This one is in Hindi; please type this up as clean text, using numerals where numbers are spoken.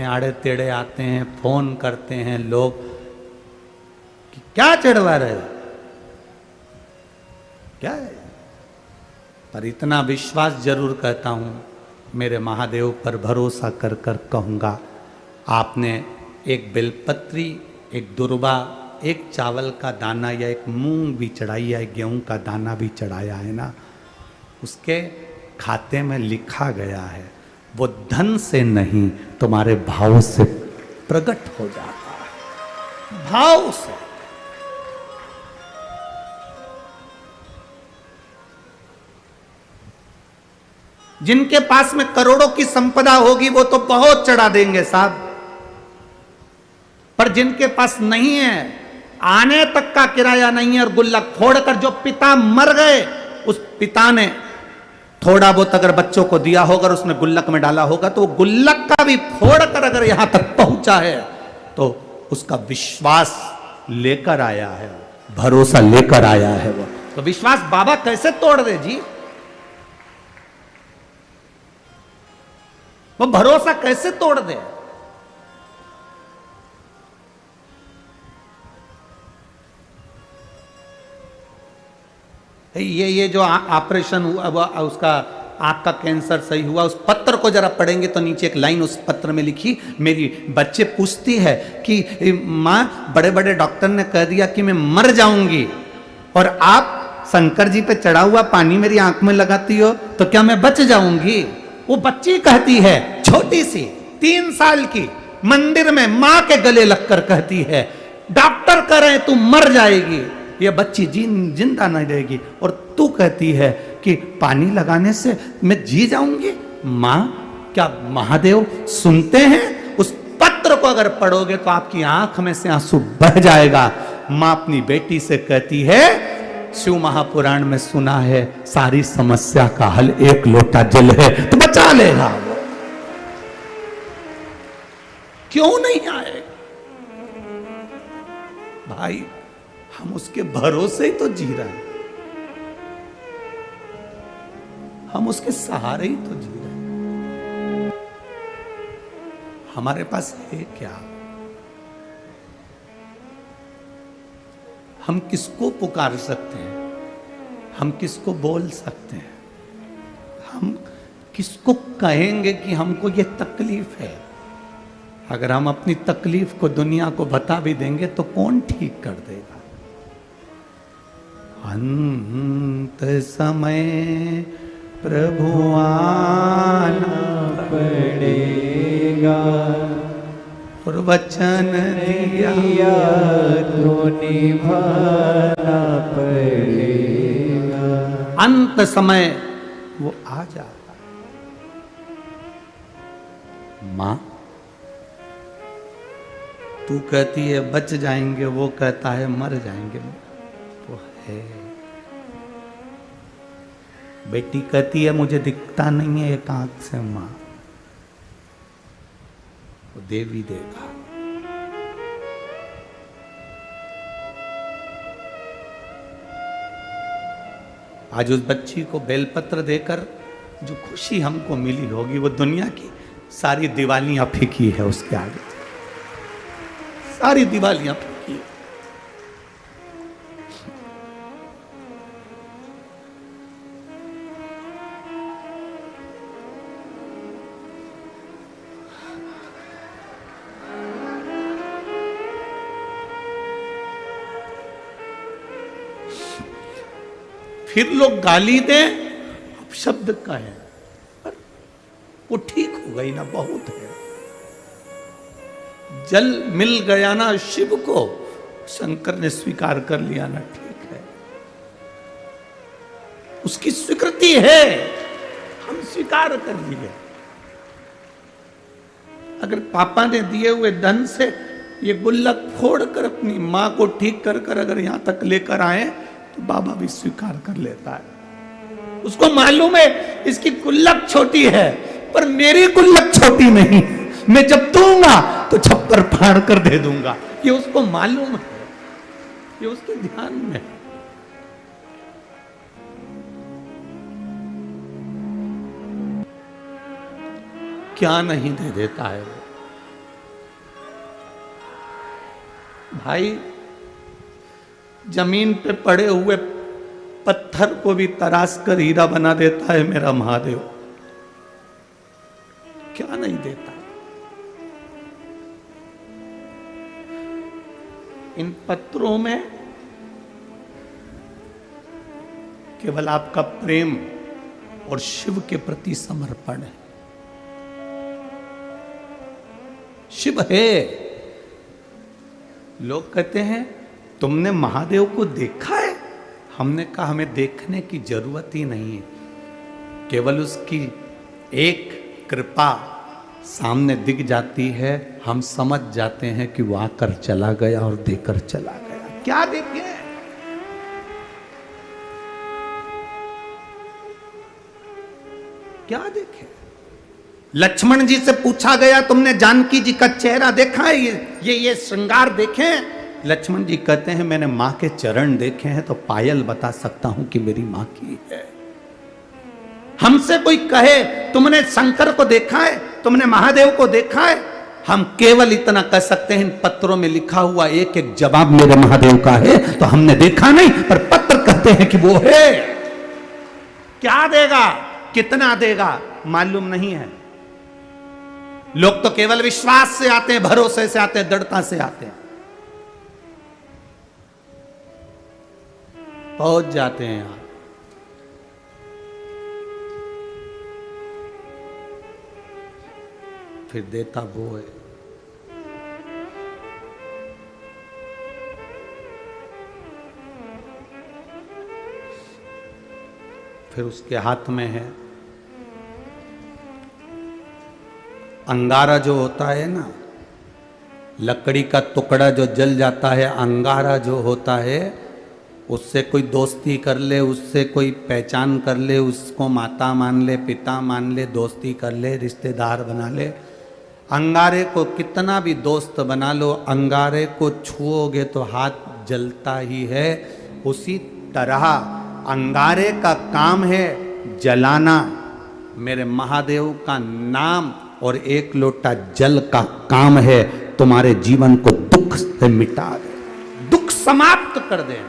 हैं, आड़े टेढ़े आते हैं, फोन करते हैं लोग कि क्या चढ़वा रहे हो, क्या है। पर इतना विश्वास जरूर कहता हूं, मेरे महादेव पर भरोसा कर कर कहूंगा, आपने एक बेलपत्री, एक दुर्वा, एक चावल का दाना या एक मूंग भी चढ़ाई या एक गेहूं का दाना भी चढ़ाया है ना, उसके खाते में लिखा गया है, वो धन से नहीं तुम्हारे भाव से प्रकट हो जाता है, भाव से। जिनके पास में करोड़ों की संपदा होगी वो तो बहुत चढ़ा देंगे साहब, पर जिनके पास नहीं है, आने तक का किराया नहीं है और गुल्लक फोड़कर, जो पिता मर गए उस पिता ने थोड़ा बहुत अगर बच्चों को दिया होगा, उसने गुल्लक में डाला होगा, तो वो गुल्लक का भी फोड़कर अगर यहां तक पहुंचा है तो उसका विश्वास लेकर आया है, भरोसा लेकर आया है। वो तो विश्वास बाबा कैसे तोड़ दे जी, वो भरोसा कैसे तोड़ दे। ये जो ऑपरेशन हुआ, उसका आंख का कैंसर सही हुआ, उस पत्र को जरा पढ़ेंगे तो नीचे एक लाइन उस पत्र में लिखी, मेरी बच्चे पूछती है कि माँ बड़े बड़े डॉक्टर ने कह दिया कि मैं मर जाऊंगी और आप शंकर जी पे चढ़ा हुआ पानी मेरी आंख में लगाती हो तो क्या मैं बच जाऊंगी। वो बच्ची कहती है, छोटी सी 3 साल की, मंदिर में माँ के गले लगकर कहती है, डॉक्टर कह रहे हैं तू मर जाएगी, ये बच्ची जिंदा नहीं रहेगी, और तू कहती है कि पानी लगाने से मैं जी जाऊंगी। मां, क्या महादेव सुनते हैं? उस पत्र को अगर पढ़ोगे तो आपकी आंख में से आंसू बह जाएगा। मां अपनी बेटी से कहती है, शिव महापुराण में सुना है सारी समस्या का हल एक लोटा जल है, तो बचा लेगा वो, क्यों नहीं आएगा भाई। हम उसके भरोसे ही तो जी रहे हैं, हम उसके सहारे ही तो जी रहे हैं। हमारे पास है क्या? हम किसको पुकार सकते हैं? हम किसको बोल सकते हैं? हम किसको कहेंगे कि हमको ये तकलीफ है? अगर हम अपनी तकलीफ को दुनिया को बता भी देंगे तो कौन ठीक कर देगा? अंत समय प्रभु आना पड़ेगा, और वचन दिया तो निभाना पड़ेगा। अंत समय वो आ जाता है। मां, तू कहती है बच जाएंगे, वो कहता है मर जाएंगे, तो है। बेटी कहती है मुझे दिखता नहीं है एक आंख से, मां, वो देवी देगा। आज उस बच्ची को बेलपत्र देकर जो खुशी हमको मिली होगी, वो दुनिया की सारी दिवालियां फीकी है उसके आगे, सारी दिवालियां फीकी है। फिर लोग गाली दें, अब शब्द का है, पर वो ठीक हो गई ना, बहुत है। जल मिल गया ना शिव को, शंकर ने स्वीकार कर लिया ना, ठीक है, उसकी स्वीकृति है, हम स्वीकार कर लिए। अगर पापा ने दिए हुए धन से ये गुल्लक फोड़कर अपनी मां को ठीक कर कर अगर यहां तक लेकर आए तो बाबा भी स्वीकार कर लेता है। उसको मालूम है इसकी गुल्लक छोटी है, पर मेरी गुल्लक छोटी नहीं, मैं जब दूंगा तो छप्पर फाड़ कर दे दूंगा। ये उसको मालूम है, ये उसके ध्यान में। क्या नहीं दे देता है वो, भाई जमीन पे पड़े हुए पत्थर को भी तराश कर हीरा बना देता है मेरा महादेव, क्या नहीं देता। इन पत्थरों में केवल आपका प्रेम और शिव के प्रति समर्पण है। शिव है। लोग कहते हैं तुमने महादेव को देखा है? हमने कहा हमें देखने की जरूरत ही नहीं है, केवल उसकी एक कृपा सामने दिख जाती है, हम समझ जाते हैं कि वो आकर चला गया और देकर चला गया। क्या देखे? क्या देखे? लक्ष्मण जी से पूछा गया तुमने जानकी जी का चेहरा देखा है? ये श्रृंगार देखे? लक्ष्मण जी कहते हैं मैंने मां के चरण देखे हैं तो पायल बता सकता हूं कि मेरी मां की है। हमसे कोई कहे तुमने शंकर को देखा है, तुमने महादेव को देखा है, हम केवल इतना कह सकते हैं इन पत्रों में लिखा हुआ एक एक जवाब मेरे महादेव का है। तो हमने देखा नहीं, पर पत्र कहते हैं कि वो है। क्या देगा, कितना देगा मालूम नहीं है। लोग तो केवल विश्वास से आते हैं, भरोसे से आते हैं, दृढ़ता से आते हैं, पहुंच जाते हैं यहां। फिर देता वो है। फिर उसके हाथ में है अंगारा, जो होता है ना, लकड़ी का टुकड़ा जो जल जाता है, अंगारा जो होता है, उससे कोई दोस्ती कर ले, उससे कोई पहचान कर ले, उसको माता मान ले, पिता मान ले, दोस्ती कर ले, रिश्तेदार बना ले। अंगारे को कितना भी दोस्त बना लो, अंगारे को छुओगे तो हाथ जलता ही है। उसी तरह अंगारे का काम है जलाना, मेरे महादेव का नाम और एक लोटा जल का काम है तुम्हारे जीवन को दुख से मिटा दे, दुख समाप्त कर दे।